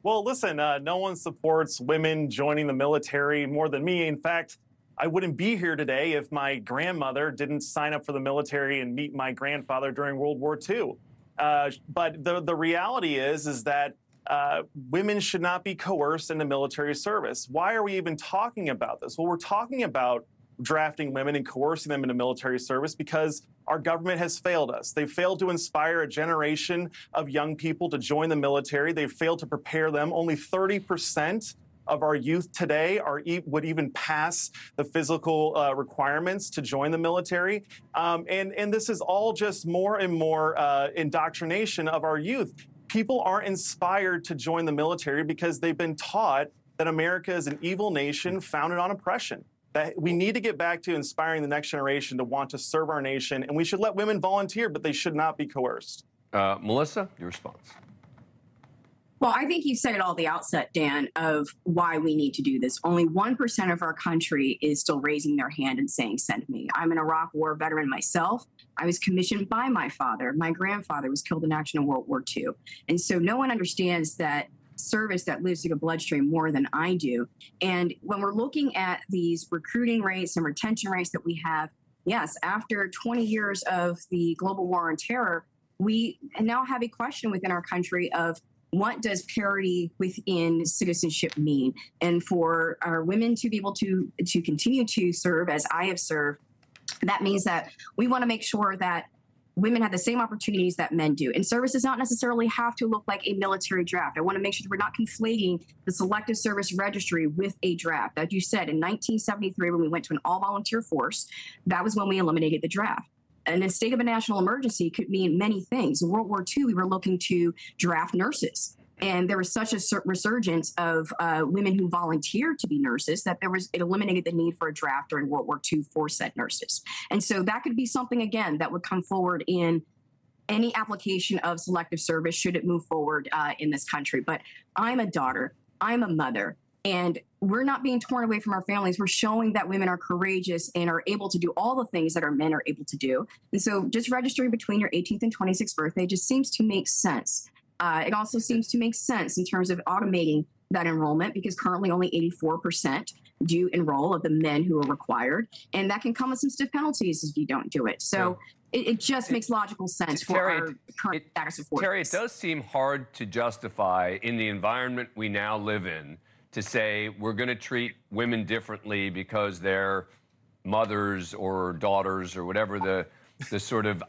Well, listen, no one supports women joining the military more than me. In fact, I wouldn't be here today if my grandmother didn't sign up for the military and meet my grandfather during World War II. But the reality is that women should not be coerced into military service. Why are we even talking about this? Well, we're talking about drafting women and coercing them into military service because our government has failed us. They've failed to inspire a generation of young people to join the military. They've failed to prepare them. Only 30% of our youth today would even pass the physical requirements to join the military. And this is all just more and more indoctrination of our youth. People aren't inspired to join the military because they've been taught that America is an evil nation founded on oppression. That we need to get back to inspiring the next generation to want to serve our nation, and we should let women volunteer, but they should not be coerced. Melissa, your response. Well, I think you said it all at the outset, Dan, of why we need to do this. Only 1% of our country is still raising their hand and saying, send me. I'm an Iraq War veteran myself. I was commissioned by my father. My grandfather was killed in action in World War II. And so no one understands that service that lives through the bloodstream more than I do. And when we're looking at these recruiting rates and retention rates that we have, yes, after 20 years of the global war on terror, we now have a question within our country of what does parity within citizenship mean? And for our women to be able to continue to serve as I have served, that means that we want to make sure that women have the same opportunities that men do. And service does not necessarily have to look like a military draft. I want to make sure that we're not conflating the selective service registry with a draft. As you said, in 1973, when we went to an all-volunteer force, that was when we eliminated the draft. And a state of a national emergency could mean many things. In World War II, we were looking to draft nurses. And there was such a resurgence of women who volunteered to be nurses that it eliminated the need for a draft during World War II for said nurses. And so that could be something, again, that would come forward in any application of selective service should it move forward in this country. But I'm a daughter, I'm a mother, and we're not being torn away from our families. We're showing that women are courageous and are able to do all the things that our men are able to do. And so just registering between your 18th and 26th birthday just seems to make sense. It also seems to make sense in terms of automating that enrollment because currently only 84% do enroll of the men who are required. And that can come with some stiff penalties if you don't do it. So it just makes logical sense for our current status of forces. Terry, it does seem hard to justify in the environment we now live in to say we're going to treat women differently because they're mothers or daughters or whatever the sort of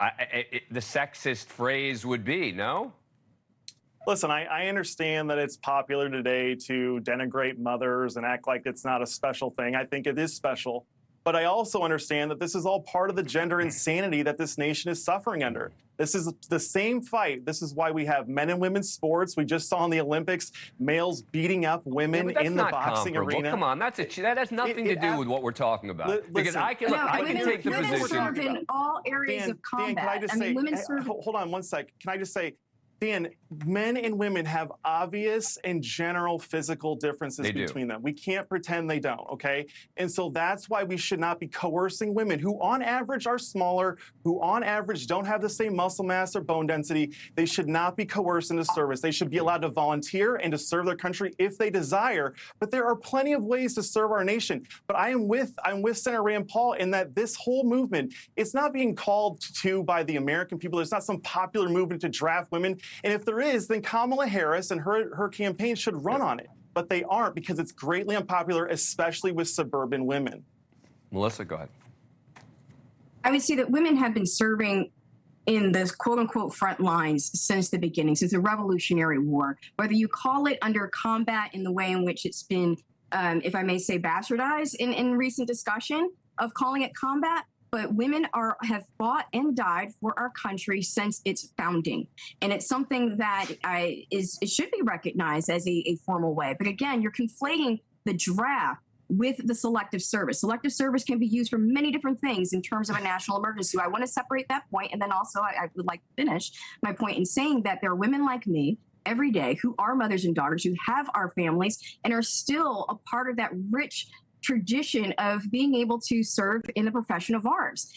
the sexist phrase would be, no? Listen, I understand that it's popular today to denigrate mothers and act like it's not a special thing. I think it is special. But I also understand that this is all part of the gender insanity that this nation is suffering under. This is the same fight. This is why we have men and women's sports. We just saw in the Olympics males beating up women in the boxing arena. Come on, that has nothing to do with what we're talking about. Because I can take the women position. Serve in all areas of combat. Dan, can I just say, women serve. Hold on one sec. Can I just say, Dan, men and women have obvious and general physical differences between them. We can't pretend they don't, okay? And so that's why we should not be coercing women who on average are smaller, who on average don't have the same muscle mass or bone density. They should not be coerced into service. They should be allowed to volunteer and to serve their country if they desire. But there are plenty of ways to serve our nation. But I'm with Senator Rand Paul in that this whole movement, it's not being called to by the American people. There's not some popular movement to draft women. And if there is, then Kamala Harris and her campaign should run on it. But they aren't because it's greatly unpopular, especially with suburban women. Melissa, go ahead. I would say that women have been serving in the quote-unquote front lines since the beginning, since the Revolutionary War. Whether you call it under combat in the way in which it's been, if I may say, bastardized in recent discussion of calling it combat, but women have fought and died for our country since its founding. And it's something that it should be recognized as a formal way. But again, you're conflating the draft with the selective service. Selective service can be used for many different things in terms of a national emergency. I want to separate that point, and then also I would like to finish my point in saying that there are women like me every day who are mothers and daughters who have our families and are still a part of that rich tradition of being able to serve in the profession of arms.